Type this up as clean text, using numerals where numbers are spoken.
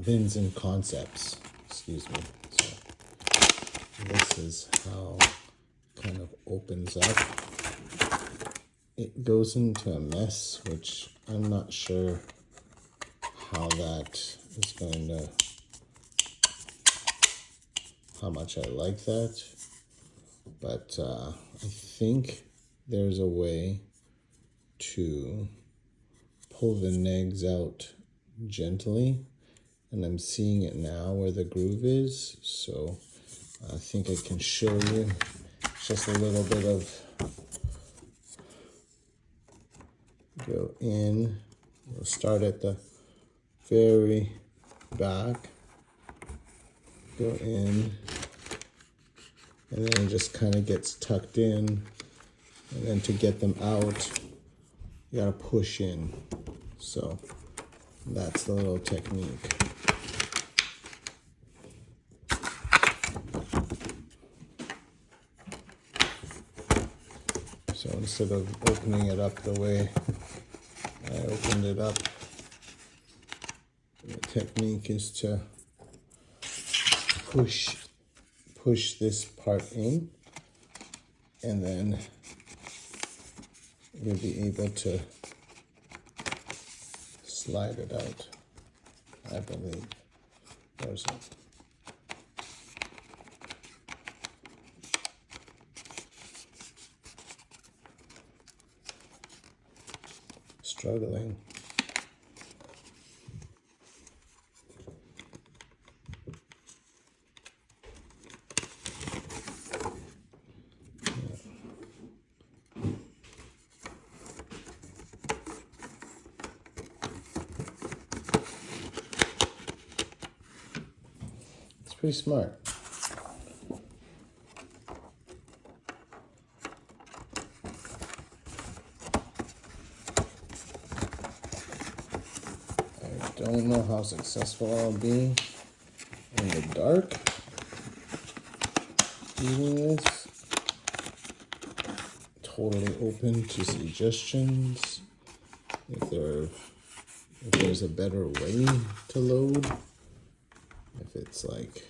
VNZN concepts, excuse me. So this is how it kind of opens up. It goes into a mess, which I'm not sure how that is going to, how much I like that, but I think there's a way to pull the negs out gently, and I'm seeing it now where the groove is, so I think I can show you just a little bit of go in. We'll start at the very back, go in, and then it just kind of gets tucked in, and then to get them out you gotta push in. So that's the little technique. So instead of opening it up the way I opened it up, the technique is to push this part in, and then you'll be able to slide it out, I believe. There's it. Struggling. It's pretty smart. I don't know how successful I'll be in the dark using this. Totally open to suggestions. If there's a better way to load, if it's like